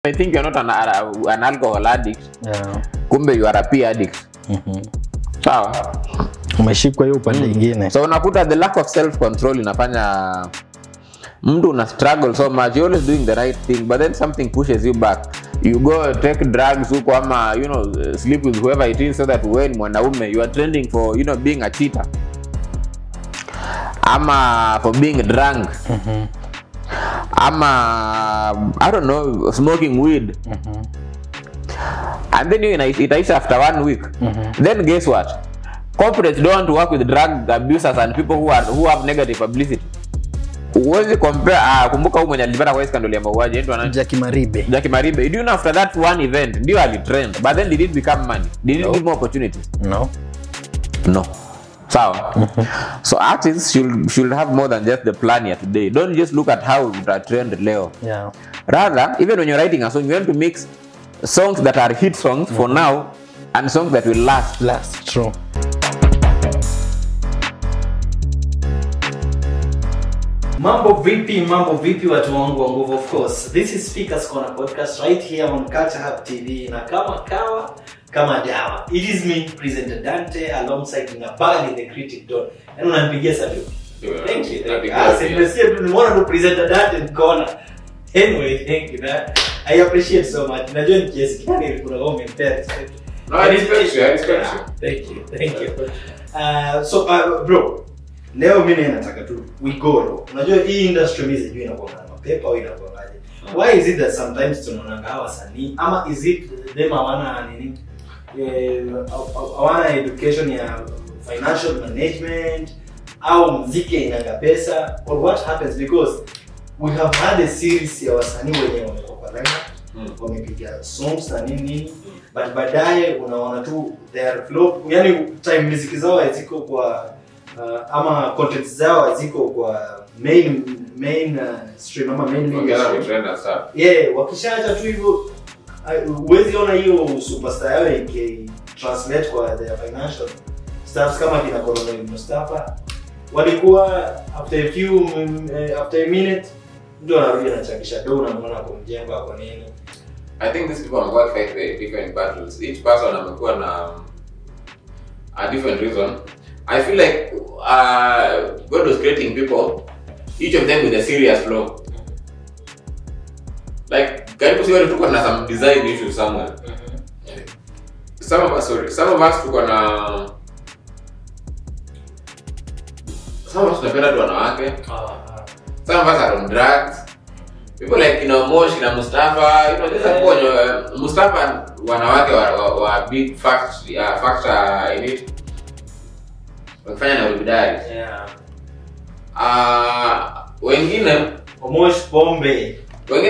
I think you're not an alcohol addict. Yeah. Kumbe you are a pee addict. Sawa. Umeshikwa hiyo upande nyingine. So unakuta the lack of self control inafanya mtu una struggle so much. You're always doing the right thing, but then something pushes you back. You go take drugs huko ama sleep with whoever it is so that when mwanaume you are trending for being a cheater. Ama for being drunk. Ama I don't know, smoking weed. And then it is after 1 week. Then guess what? Corporates don't want to work with drug abusers and people who have negative publicity. Uwezi compare kumbuka huyu mwenye alibara kwa scandal ya mauaji anaitwa nani? Jackie Maribe. You know after that one event ndio alitrend, but then did it become money? Did it give more opportunities? No. So artists should have more than just the plan here today. Don't just look at how it trend leo. Yeah. Rather, even when you're writing a song, you want to mix songs that are hit songs for now and songs that will last. True. Mambo vipi watu wangu wa nguvu. Of course, this is Speakers Corner podcast right here on Culture Hub TV. Na kama dawa. It is me, presenter Dante, alongside Ngabali, the critic Don. And unanipigia salute. Thank you. Nimeona tu presenter Dante in corner. Anyway, thank you. I appreciate so much. Najua ni kiasi gani kuna comment. No, I respect you. Thank you. So bro, leo mimi nataka tu we go. Unajua hii industry mimi sijui inakuwa na mapepa au inakuwaje. Why is it that sometimes tunaona wasanii ama is it them hawana nini? Hawana education ya financial management au muziki inaga pesa, or what happens? Because we have had a series ya wasanii wenye wamekuwa kwa line, wamepiga songs na nini, but baadaye unaona tu their flow, yani time music zao haziko kwa ama content zao haziko kwa main stream ama main trend and stuff. Yeah, wakishaacha tu hivyo uwezi ona hiyo superstar yao translate kwa their financial stuff kama kina Colonel Mustafa walikuwa after a minute ndio wanarudi na changisha do unaona kwa mjengo kwa nini. I think these people are fight very different battles. Each person amekuwa na a different reason. I feel like God was creating people, each of them with a serious flaw. Like, karibu si wale tuko na some design issues somewhere. Some of us tuko na tunapenda tu wanawake. Some of us are on drugs. People like Mosh na Mustafa, there's a point Mustafa wanawake wa big factor in it. Wakifanya na ubidari. Yeah. Wengine Mosh pombe. And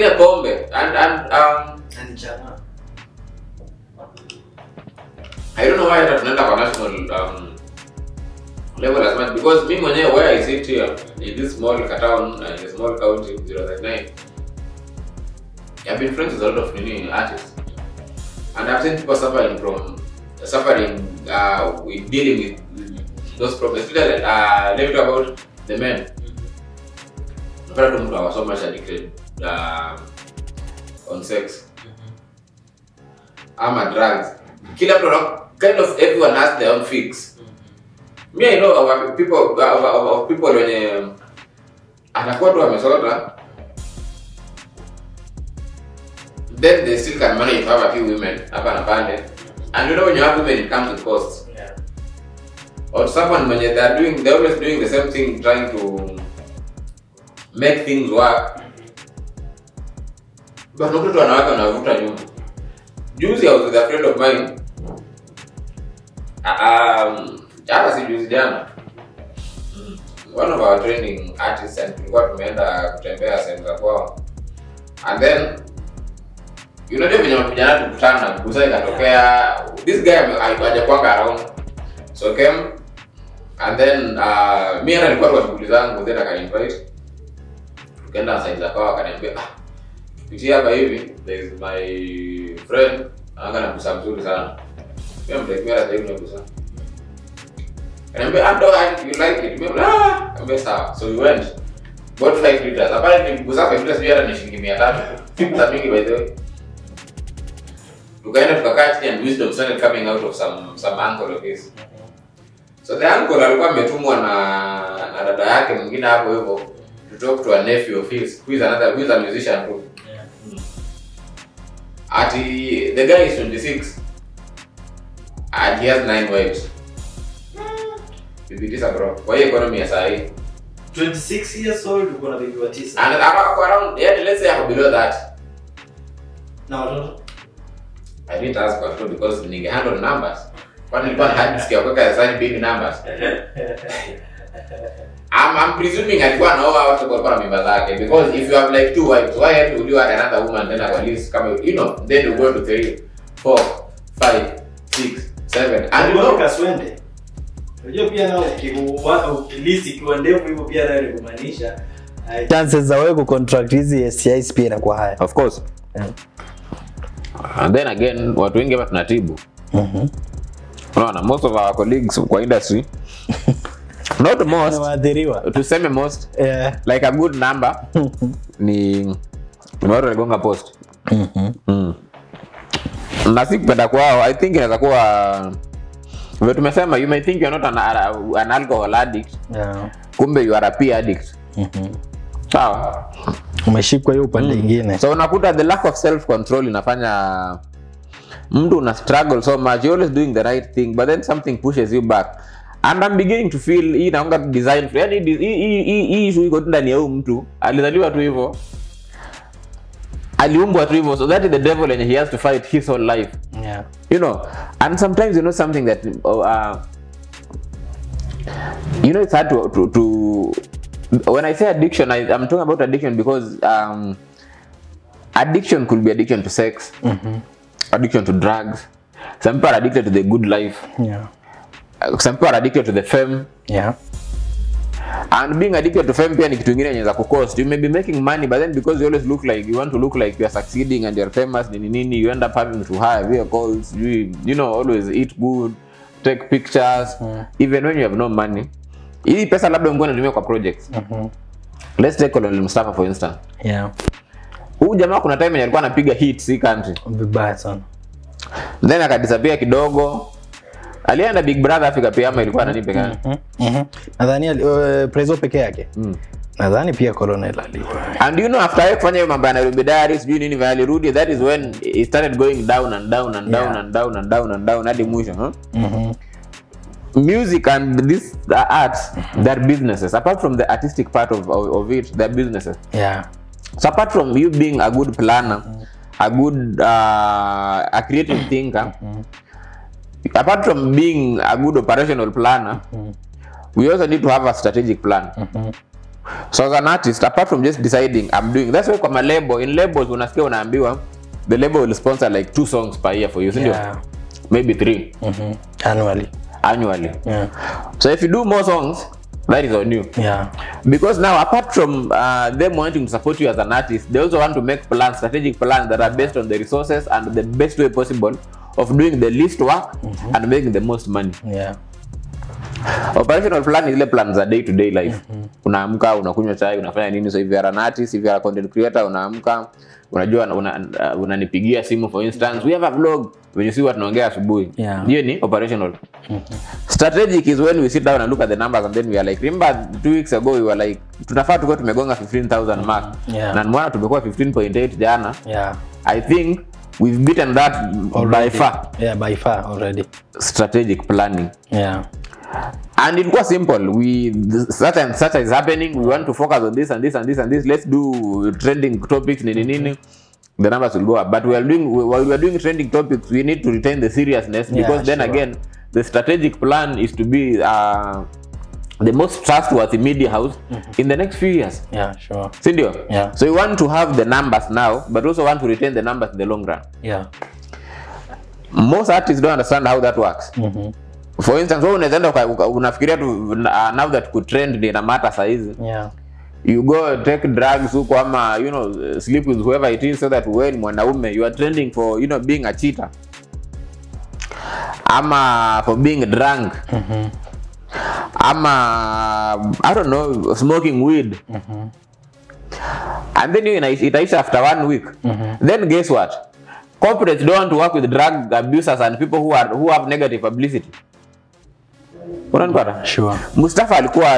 chama. I don't know why that tunaenda kwa national level as much, because me mwenyewe where I sit here in this small town, in a small county 039, I've been friends with a lot of artists, and I've seen people suffering with dealing with those problems. Especially let me talk about the men. Apart from who so much addicted on sex, drugs. Kind of everyone has their own fix. Me, I know of people when anakuwa tu amesota, then they still can manage to have a few women hapa na pale. And when you have women, it comes with costs. Yeah. Or someone when they're always doing the same thing, trying to make things work. But no mtu wanawake wanavuta nyuma. Juzi I was with a friend of mine. Jana. One of our training artists, and tulikuwa tumeenda kutembea sehemu za kwao. And then venye vijana tukutana kugusa ikatokea this guy hajakuanga around. So came, and then me and alikuwa kwa shughuli zangu, then akainvite. Tukaenda side za kwao, akaniambia pitia hapa hivi, there is my friend anga na msa mzuri sana. Mimi mtekmera sasa hivi nakusa. Akaniambia you like it? Mimi akaniambia sawa. So we went, bought 5 liters. Apparently kugusa 5 liters ni shilingi 300. It's mingi by the way. tukaenda tukakaa chini and wisdom started coming out of some uncle of his. So the uncle alikuwa ametumwa na dada yake mwingine hapo hivyo to talk to a nephew of his who is a musician too. The guy is 26 and he has 9 wives. Bibi tisa bro. Kwa hiyo economy ya sahi 26 years old uko na bibi wa 9. And around let's say below that. Na watoto? I didn't ask for because ninge handle numbers. Kwani nilikuwa hadithi kwa such big numbers. I'm presuming alikuwa anaoa watu kwa mimba zake because if you have like 2 wives, why would you have another woman then at least come, then you go to 3, 4, 5, 6, 7 and you know kaswende. Unajua pia nao ukilisi kiwa ndefu hivyo pia nayo ni kumaanisha chances za wewe kucontract hizi STIs pia inakuwa high. Of course. And then again watu wengi hapa tunatibu. Unaona most of our colleagues kwa industry not most tuseme most like a good number ni watu waligonga post. Na sikupenda kwao. I think inaweza kuwa vile tumesema, you may think you are not an alcohol addict. Kumbe you are a peer addict. Sawa. Umeshikwa hiyo upande mwingine. So unakuta the lack of self control inafanya mtu una struggle so much. You're always doing the right thing but then something pushes you back. And I'm beginning to feel hii naonga design hii issue iko ndani ya huyu mtu. Alizaliwa tu hivyo. Aliumbwa tu hivyo, so that is the devil and he has to fight his whole life. You know, and sometimes something that it's hard to when I say addiction, I'm talking about addiction because addiction could be addiction to sex, addiction to drugs. Some people are addicted to the good life. Some people are addicted to the fame. And being addicted to fame pia ni kitu kingine inaweza kucost. You may be making money but then because you always you want to look like you are succeeding and you're famous, you end up having to hire vehicles, always eat good, take pictures, even when you have no money. Hii pesa labda ungekuwa unatumia kwa projects. Let's take Colonel Mustafa for instance. Huyu jamaa kuna time alikuwa anapiga hits hii country. Vibaya sana. Then akadisappear kidogo. Alienda Big Brother Africa pia ama ilikuwa nani peke yake? Nadhani Prezo peke yake. Nadhani pia Colonel alikuwa. And after kufanya hiyo mambo ya Nairobi Diaries, nini vile rudi, that is when it started going down and down and down and down and down and down hadi mwisho, Music and this arts, they're businesses. Apart from the artistic part of it, they're businesses. So apart from you being a good planner, a good a creative thinker, apart from being a good operational planner, we also need to have a strategic plan. So as an artist, apart from just deciding I'm doing, that's why kwa my label, in labels unasikia unaambiwa the label will sponsor like 2 songs per year for you, maybe 3 annually. So if you do more songs, that is on you. Because now apart from them wanting to support you as an artist, they also want to make plans, strategic plans that are based on the resources and the best way possible of doing the least work and making the most money. Operational plan is the plans za day to day life. Unaamka, unakunywa chai, unafanya nini? So if you are an artist, if you are a content creator, unaamka, unajua unanipigia simu for instance, we have a vlog, when you see what tunaongea asubuhi. Hiyo ni operational. Strategic is when we sit down and look at the numbers and then we are like, remember 2 weeks ago we were like tunafaa tuko tumegonga 15,000 mark. Na mbona tumekuwa 15.8 jana. I think we've beaten that already. By far already. Strategic planning. And it was simple. Such is happening. We want to focus on this and this and this and this. Let's do trending topics. The numbers will go up. But while we are doing trending topics, we need to retain the seriousness because then again, the strategic plan is to be the most trustworthy media house in the next few years. Sindio? So you want to have the numbers now, but also want to retain the numbers in the long run. Most artists don't understand how that works. For instance, unafikiria tu now that could trend ni na mata saizi. You go take drugs huko ama sleep with whoever it is so that when mwanaume you are trending for being a cheater. Ama for being drunk. Ama I don't know, smoking weed. And then itaisha after 1 week. Then guess what? corporates don't want to work with drug abusers and people who have negative publicity. Unanipata? Sure. Mustafa alikuwa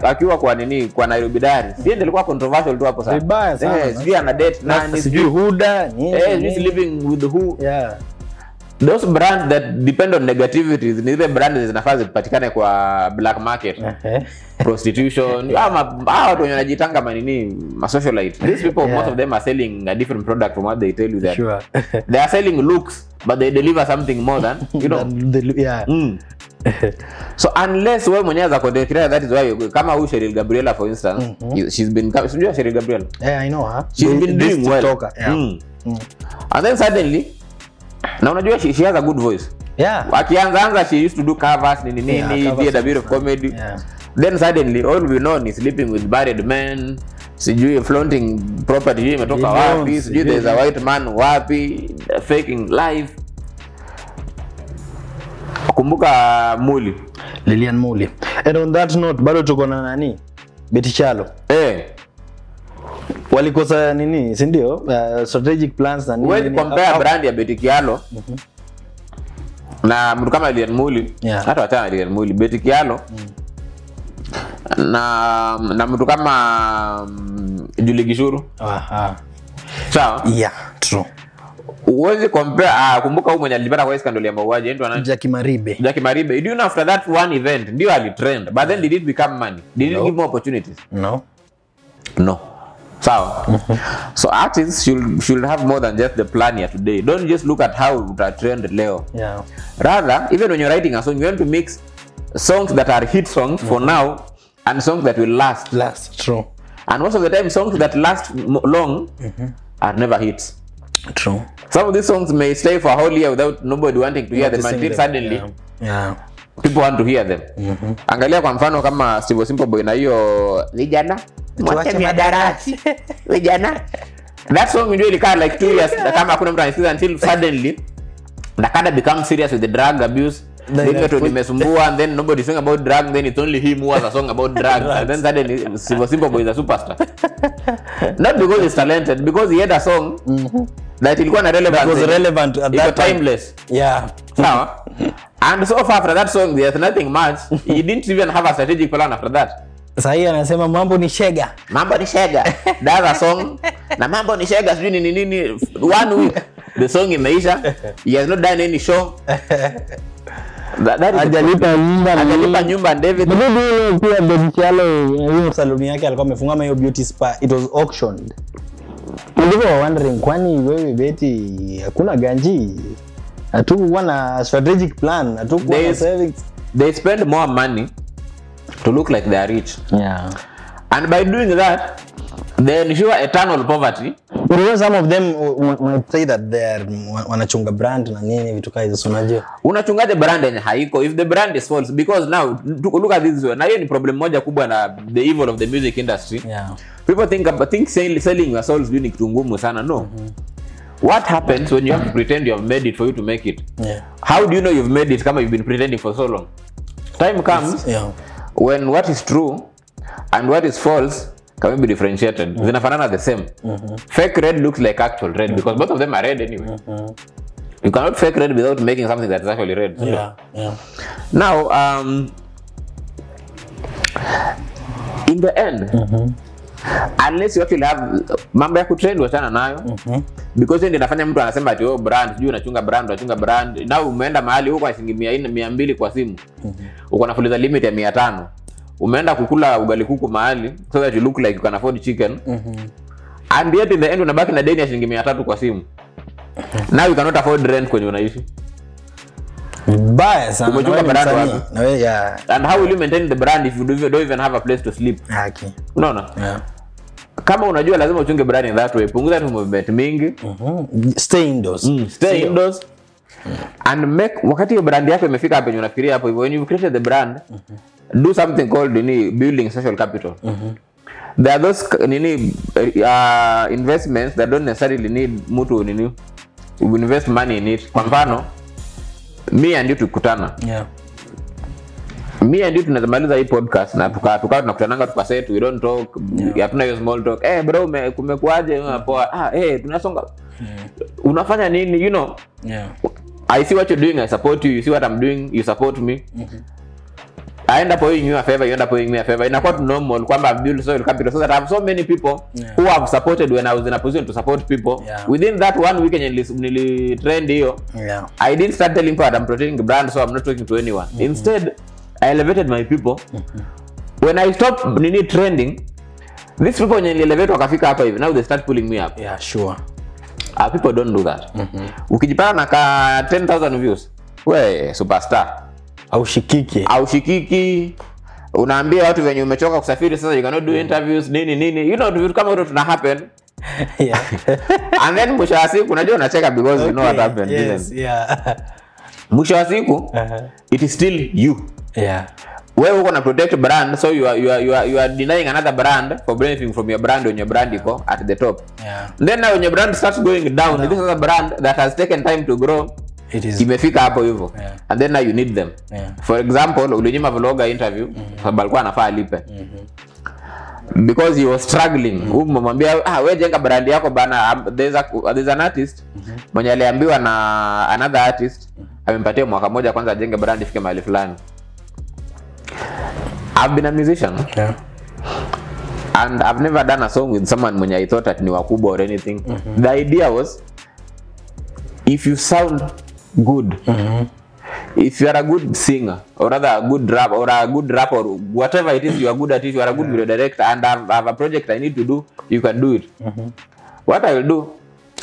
akiwa kwa nini kwa Nairobi Diary. Yeye ndiye alikuwa controversial tu hapo sana. Vibaya sana. Sijui ana date nani, sijui Huda, nini. He's living with who. Yeah. Those brands that depend on negativities ni zile brands zinafaa zipatikane kwa black market. Prostitution. Watu wanajitanga manini, socialite. These people, most of them are selling a different product from what they tell you that. Sure. They are selling looks, but they deliver something more than, you know. So unless wewe mwenyewe za content creator, that is why kama huyu Cheryl Gabriela for instance, she's been, unajua Cheryl Gabriela? Yeah, I know her. She's been doing well. And then suddenly, na unajua she has a good voice. Yeah. Akianza she used to do covers nini did a bit of comedy. Yeah. Then suddenly all we know is sleeping with married men, sijui flaunting property imetoka wapi, sijui there's a white man wapi, faking life. Kumbuka Muli, Lilian Muli. And on that note, bado tuko na nani? Betty Kyallo. Walikosa nini, si ndio? Strategic plans na nini. When compare brand ya Betty Kyallo na mtu kama Lilian Muli, hata watana Lilian Muli, Betty Kyallo na mtu kama Julie Gishuru. Sawa? Yeah, true. Uwezi compare, kumbuka huyu mwenye alipata kwa scandal ya mauaji ndio anaitwa Jackie Maribe. Jackie Maribe. Do you know after that one event ndio alitrend, but then did it become money? Did it give more opportunities? No. Sawa. So artists should have more than just the plan here today. Don't just look at how it trend leo. Yeah. Rather, even when you're writing a song, you want to mix songs that are hit songs for now and songs that will last. True. And most of the time songs that last long are never hits. True. Some of these songs may stay for a whole year without nobody wanting to hear them until suddenly people want to hear them. Angalia kwa mfano kama Steve Simple Boy na hiyo vijana mwache miadarati vijana. That song ndio ilikaa like 2 years kama hakuna mtu anasikiza until suddenly the kind become serious with the drug abuse. Then to nimesumbua and then nobody sing about drug, then it's only him who has a song about drugs. And then suddenly Steve Simple Boy is a superstar. Not because he's talented, because he had a song that ilikuwa na relevant. That was relevant at that time. Timeless. Yeah. Sawa. And so far after that song there's nothing much. He didn't even have a strategic plan after that. Sasa anasema mambo ni shega. Mambo ni shega. That's a song. Na mambo ni shega sijui nini 1 week the song imeisha. He has not done any show. Ajalipa nyumba David. Ndio pia Betty Kyallo hiyo saluni yake alikuwa amefungama hiyo beauty spa. It was auctioned. Ndio wondering kwani wewe Betty hakuna ganji? Hatukuwa na strategic plan, hatukuwa na savings. They spend more money to look like they are rich. Yeah. And by doing that, they ensure eternal poverty. But you know, some of them might say that they are wanachunga brand na nini vitu kama hizo unajua. Unachungaje brand yenye haiko if the brand is false? Because now look at this way. Na hiyo ni problem moja kubwa na the evil of the music industry. Yeah. People think selling your souls ni kitu ngumu sana. No. What happens when you have to pretend you have made it for you to make it? Yeah. How do you know you've made it kama you've been pretending for so long? Time comes when what is true and what is false can be differentiated. Zinafanana the same. Fake red looks like actual red because both of them are red anyway. You cannot fake red without making something that is actually red. Yeah. Now, in the end, unless you actually have mambo ya kutrend wachana nayo, because ndio inafanya mtu anasema ati oh brand, sijui unachunga brand. Now umeenda mahali huko kwa shilingi 400 200 kwa simu. Uko nafuliza limit ya 500. Umeenda kukula ugali kuku mahali so that you look like you can afford chicken. And yet in the end unabaki na deni ya shilingi 300 kwa simu. Now you cannot afford rent kwenye unaishi. Baya sana. Umechunga brand wapi? Yeah. And how will you maintain the brand if you don't even have a place to sleep? Okay. Unaona? Yeah. Kama unajua lazima uchunge brand in that way, punguza tu movement mingi. Stay indoors. Stay indoors. And make wakati hiyo brand yako imefika hapo unafikiria hapo hivyo when you created the brand, do something called building social capital. There are those investments that don't necessarily need mtu invest money in it. Kwa mfano, me and you tukutana. Yeah. Me and you tunazamaliza hii podcast na tunakutananga tukaset, we don't talk, hatuna hiyo small talk. Bro kumekuaje? Poa. Tunasonga. Unafanya nini, you know? Yeah. I see what you're doing, I support you. You see what I'm doing, you support me. I end up owing you a favor, you end up owing me a favor. In a quite normal, kwamba build social capital, so that I have so many people who have supported when I was in a position to support people. Within that 1 week, nili trend hiyo. I didn't start telling people I'm protecting the brand, so I'm not talking to anyone. Instead, I elevated my people. When I stopped trending, these people when elevate wakafika hapa hivi, now they start pulling me up. Yeah, sure. People don't do that. Ukijipata na ka 10,000 views, we superstar. Aushikiki. Unaambia watu venye umechoka kusafiri sasa, you cannot do interviews, nini. You know, vitu kama hivyo tuna happen. Yeah. And then mwisho wa siku unajua unacheka because you know what happened. Yes, yeah. Mwisho wa siku it is still you. Yeah. Wewe uko na protect brand, so you are denying another brand for benefiting from your brand when your brand iko at the top. Yeah. Then now when your brand starts going down, this is a brand that has taken time to grow. It is imefika hapo hivyo. And then now you need them. For example, ulinyima vlogger interview sababu alikuwa anafaa alipe. Because he was struggling. Umemwambia wewe jenga brand yako bana, there's an artist mwenye aliambiwa na another artist amempatia mwaka mmoja kwanza ajenge brand ifike mahali fulani. I've been a musician. And I've never done a song with someone mwenye I thought that ni wakubwa or anything. The idea was, if you sound good, if you are a good singer, or rather a good rap, or a good rapper, or whatever it is you are good at, it, you are a good video director, and I have a project I need to do, you can do it. What I will do,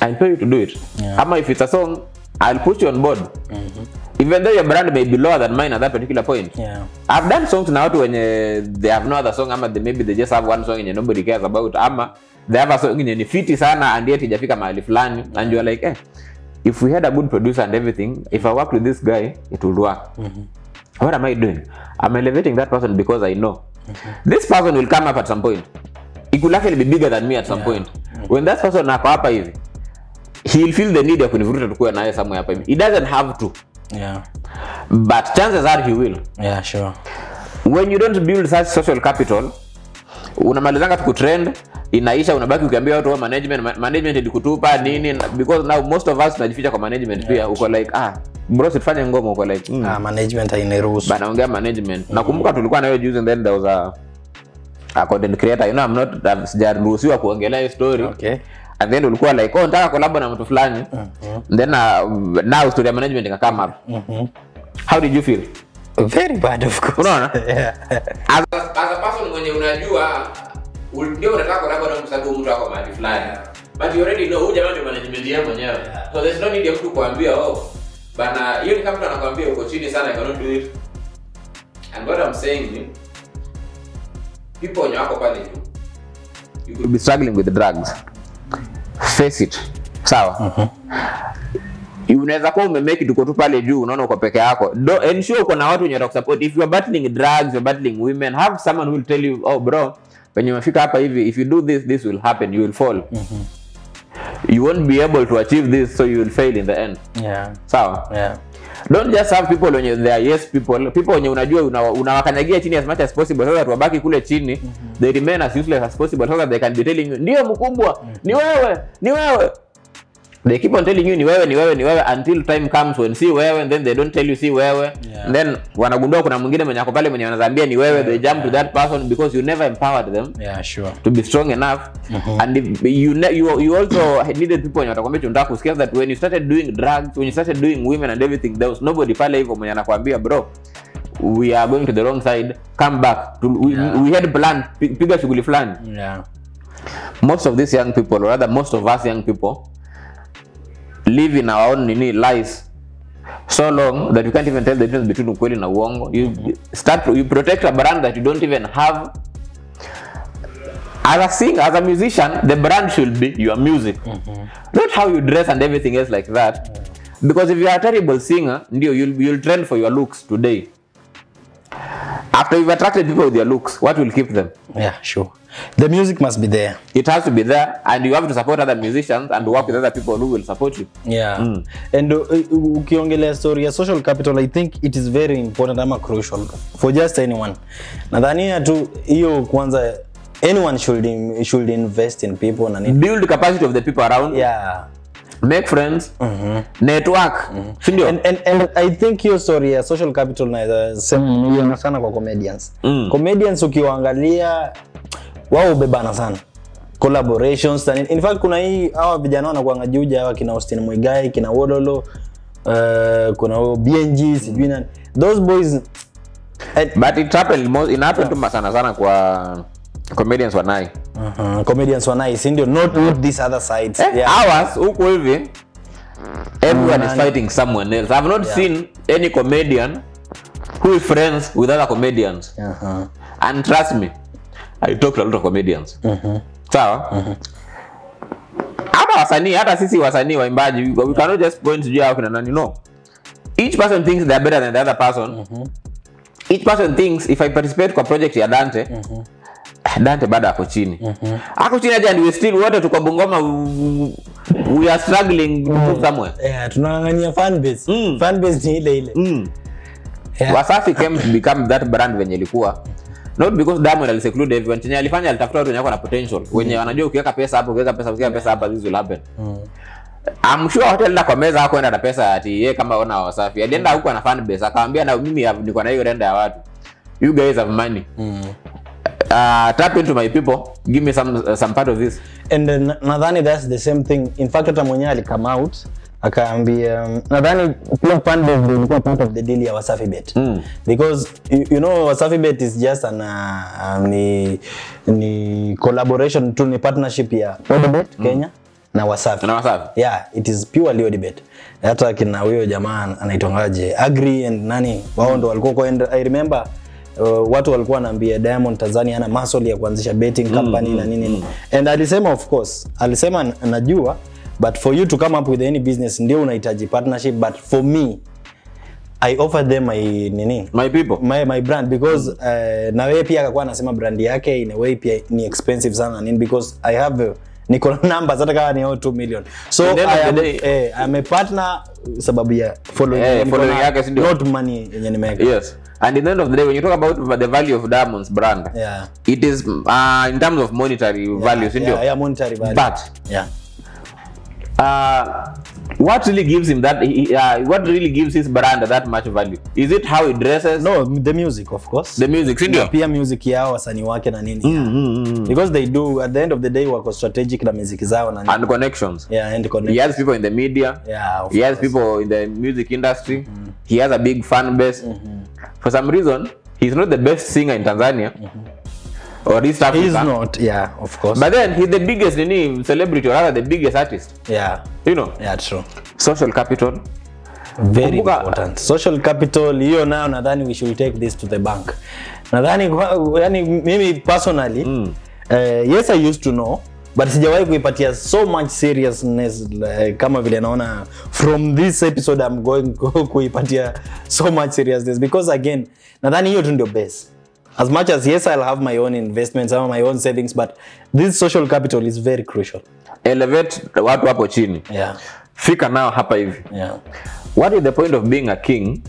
I'll pay you to do it. Ama if it's a song, I'll put you on board. Even though your brand may be lower than mine at that particular point. I've done songs now when they have no other song, ama maybe they just have one song and nobody cares about, ama they have a song ni fiti sana and yet ijafika mahali fulani, and you are like, if we had a good producer and everything, if I work with this guy, it will work. What am I doing? I'm elevating that person because I know this person will come up at some point. It could actually be bigger than me at some point. When that person nako hapa hivi, he'll feel the need ya kunivuruta tukue naye somewhere hapa hivi. He doesn't have to. But chances are he will. Yeah, sure. When you don't build such social capital, unamalizanga tukutrend, inaisha unabaki ukiambia watu wa management ilikutupa nini, because now most of us tunajificha kwa management pia. Uko like bro sifanye ngoma, uko like management hainiruhusu. Bana ongea management. Nakumbuka tulikuwa na hiyo juzi, and then there was a content creator, you know, I'm not sijaruhusiwa kuongelea hiyo story. Okay. And then ulikuwa like nataka collab na mtu fulani. Then now story management ika come up. How did you feel? Very bad, of course. Unaona? As a person mwenye unajua ndio unataka collab na mtu sababu mtu wako mahali fulani. But you already know huyu jamaa ndio management yake mwenyewe. So there's no need ya mtu kuambia bana hiyo ni kama mtu anakuambia uko chini sana, you cannot do it. And what I'm saying ni people wenye wako pale juu, you could be struggling with drugs. Face it. Sawa. Unaweza kuwa umemake it uko tu pale juu, unaona uko peke yako. Ensure uko na watu wenye watakusupport. If you are battling drugs, you are battling women, have someone who will tell you, bro, when you umefika hapa hivi, if you do this will happen, you will fall. You won't be able to achieve this, so you will fail in the end. Sawa. Don't just have people when they are yes people wenye unajua unawakanyagia chini as much as possible, so that wabaki kule chini, they remain as useless as possible, so that they can be telling you ndio mkubwa, ni wewe. They keep on telling you ni wewe until time comes when see wewe, and then they don't tell you see wewe. And then wanagundua kuna mwingine mwenye ako pale mwenye wanazambia ni wewe, they jump to that person because you never empowered them to be strong enough. And you also needed people when watakwambia tunataka kusikia that when you started doing drugs, when you started doing women and everything, there was nobody pale hivyo mwenye anakuambia bro, we are going to the wrong side, come back. We had plan, piga shughuli fulani. Most of these young people, or rather most of us young people, live in our own lies so long that you can't even tell the difference between ukweli na uongo. You protect a brand that you don't even have. As a singer, as a musician, the brand should be your music, not how you dress and everything else like that. Because if you are a terrible singer, you'll trend for your looks today. After you've attracted people with your looks, what will keep them? Yeah, sure. The music must be there. It has to be there, and you have to support other musicians and work with other people who will support you. And ukiongelea story ya social capital, I think it is very important ama crucial for just anyone. Nadhani tu hiyo kwanza, anyone should invest in people and build capacity of the people around. make friends, network. And I think your story ya social capital na sema sana kwa comedians. Comedians ukiwaangalia wao ubebana sana. Collaborations and in fact kuna hii hawa vijana wanakuanga juja hawa kina Austin Muigai, kina Wololo, kuna BNG, sijui nani. Those boys but it happened to sana kwa comedians wanai. Comedians wanai, sindio, not these other sides. Ours huko hivi everyone is fighting someone else. I've not seen any comedian who is friends with other comedians. And trust me, I talk to a lot of comedians. Sawa? Hata sisi wasanii waimbaji, we cannot just point to you out and no. Each person thinks they are better than the other person. Each person thinks if I participate kwa project ya Dante, Dante bado ako chini. Ako chini aje, and we still wote tuko Bungoma, we are struggling somewhere. Tunang'ang'ania fan base. Fan base ni ile. Wasafi came to become that brand venye ilikuwa. Not because Diamond aliseclude everyone. Chenye alifanya alitafuta watu wenye wako na potential. Wenye wanajua ukiweka pesa hapo, ukiweka pesa hapa, this will happen. I'm sure hotel la kwa meza hapo enda na pesa ati yeye kama ona Wasafi. Alienda huko na fan base akaambia na mimi niko na hiyo renda ya watu. You guys have money. Tap into my people. Give me some part of this. And nadhani that's the same thing. In fact hata mwenyewe alikame out akaambia nadhani pia fan base ilikuwa part of the deal ya Wasafi Bet. Because you know Wasafi Bet is just ni collaboration tu, ni partnership ya Odibet Kenya na Wasafi. Yeah, it is purely Odibet. Hata kina huyo jamaa anaitongaje Agri and nani wao ndo walikuwa kwa, and I remember watu walikuwa wanaambia Diamond Tanzania ana muscle ya kuanzisha betting company na nini. And alisema of course, alisema najua, but for you to come up with any business ndio unahitaji partnership, but for me I offer them my people, my brand, because na wewe pia akakuwa anasema brand yake in a way pia ni expensive sana nini, because I have niko numbers hata kama ni 2 million. So I'm a partner sababu ya following yake, not money yenye nimeweka. Yes. And in the end of the day, when you talk about the value of Diamond's brand, it is in terms of monetary value, monetary value. But what really gives him that? What really gives his brand that much value? Is it how he dresses? No, the music, of course. The music, sindio? Pia music yao wasanii wake na nini. Because they do at the end of the day wako strategic na music zao na nini. And connections. And connections. He has people in the media. He has people in the music industry. He has a big fan base. For some reason, he's not the best singer in Tanzania. Or East Africa. He's not, of course. But then he's the biggest celebrity, or rather the biggest artist. You know? Yeah, true. Social capital. Very important. Social capital, hiyo nayo nadhani we should take this to the bank. Nadhani yani mimi personally, yes I used to know, but sijawahi kuipatia so much seriousness kama vile naona from this episode I'm going kuipatia so much seriousness, because again nadhani hiyo tu ndio base. As much as yes I'll have my own investments, I have my own savings, but this social capital is very crucial. Elevate watu hapo chini. Fika nao hapa hivi. What is the point of being a king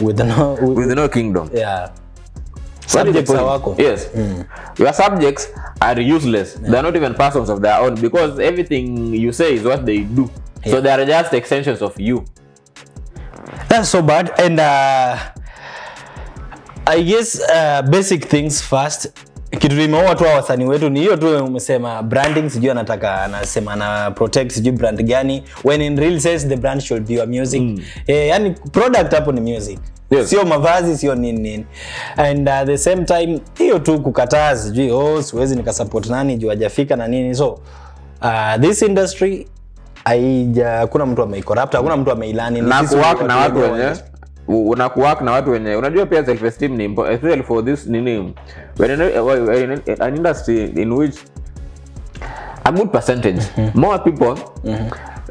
with no kingdom? Subjects are wako. Yes. Your subjects are useless. They are not even persons of their own, because everything you say is what they do. So they are just extensions of you. That's so bad. And I guess basic things first. Kitu nimeoa tu wasanii wetu ni hiyo tu umesema branding, sijui anasema na protect sijui brand gani, when in real sense the brand should be your music. Yani product hapo ni music. Sio mavazi, sio nini. And at the same time hiyo tu kukataa sijui siwezi nikasupport nani juu hajafika na nini. So this industry hakuna mtu ameicorrupt, hakuna mtu ameilani. Na kuwork na watu wenyewe unakuwork na watu wenye unajua pia self esteem ni important, especially for this nini, when an industry in which a good percentage more people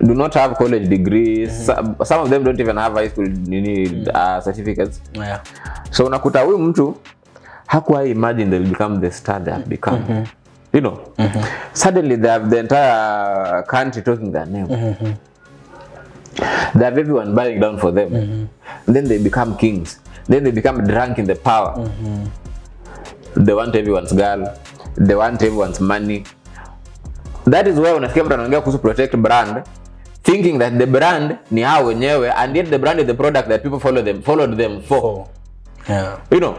do not have college degrees, some of them don't even have high school certificates. So unakuta huyu mtu hakuwa imagine they'll become the star they have become. You know, suddenly they have the entire country talking their name. They have everyone bowing down for them. Then they become kings. Then they become drunk in the power. They want everyone's girl. They want everyone's money. That is why unasikia mtu anaongea kuhusu protect brand. thinking that the brand ni hao wenyewe, and yet the brand is the product that people followed them for. Yeah. You know,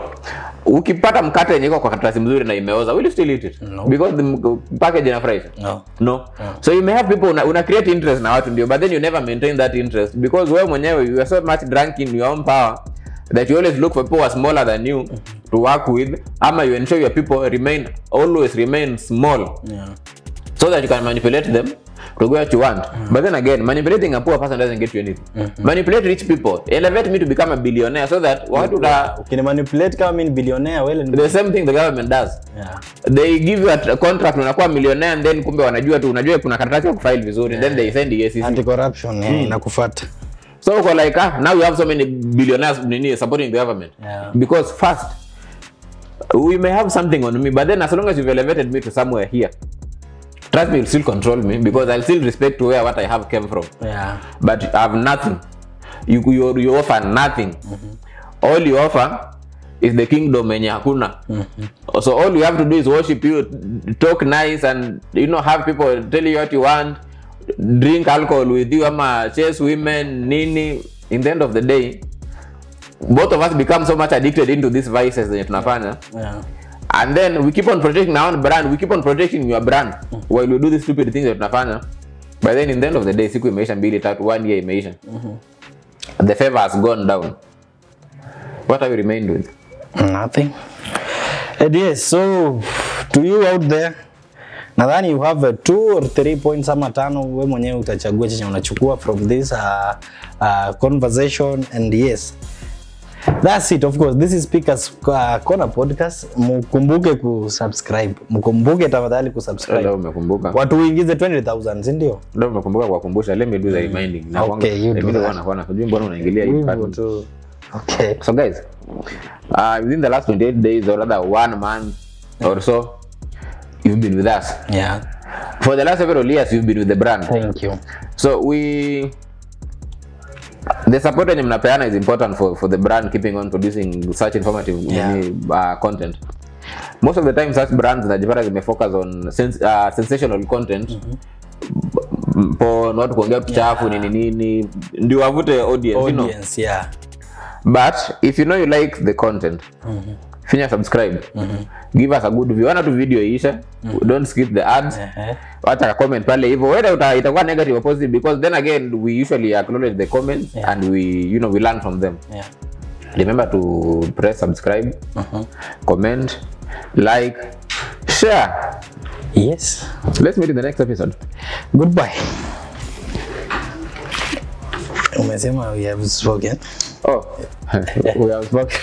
ukipata mkate yenye iko kwa karatasi mzuri na imeoza, will you still eat it? No. Because the package ina price. No. So you may have people una create interest na watu ndio, but then you never maintain that interest because wewe mwenyewe you are so much drunk in your own power that you always look for people who are smaller than you to work with, ama you ensure your people always remain small. Yeah. So that you can manipulate them to go what you want. But then again, manipulating a poor person doesn't get you anything. Manipulate rich people. Elevate me to become a billionaire so that can manipulate kama mimi billionaire the same thing the government does. Yeah. They give you a contract unakuwa millionaire and then kumbe wanajua kuna karatasi ya kufile vizuri, then they send the SEC. Anti corruption inakufuata. So like now you have so many billionaires supporting the government. Yeah. Because first we may have something on me, but then as long as you've elevated me to somewhere here, trust me, you'll still control me because I'll still respect where what I have came from. Yeah. But I have nothing. You offer nothing. All you offer is the kingdom yenye hakuna. So all you have to do is worship you, talk nice, and have people tell you what you want, drink alcohol with you, ama chase women, nini. In the end of the day, both of us become so much addicted into these vices that tunafanya. Yeah. And then we keep on protecting our own brand, we keep on protecting your brand while we do these stupid things that tunafanya. But then in the end of the day, siku imeisha 2-3 1 year imeisha. The favor has gone down. What have you remained with? Nothing. And yes, so to you out there, nadhani you have 2 or 3 points ama 5, wewe mwenyewe utachagua chenye unachukua from this conversation. And yes, that's it. Of course, this is Speakers Corner Podcast. Mkumbuke kusubscribe. Mkumbuke tafadhali kusubscribe. Leo umekumbuka. Watu uingize 20,000, si ndio? Leo umekumbuka kwa kukumbusha. Let me do the reminding. Na okay, you do that. Kujua mbona unaingilia hii part. Okay. So guys, within the last 28 days or rather 1 month or so, you've been with us. Yeah. For the last several years, you've been with the brand. Thank you. So the support yenye mnapeana is important for the brand keeping on producing such informative content. Most of the time such brands zinajipata zimefocus on sensational content. Watu kuongea kuchafu nini ndio wavute audience, yeah. But if you know you like the content, finya subscribe. Give us a good view. Wana tu video iisha. Don't skip the ads. Wacha comment pale hivyo. Whether itakuwa negative or positive, because then again we usually acknowledge the comments and we we learn from them. Yeah. Remember to press subscribe, comment, like, share. Yes. Let's meet in the next episode. Goodbye. Umesema we have spoken. Oh, we have spoken.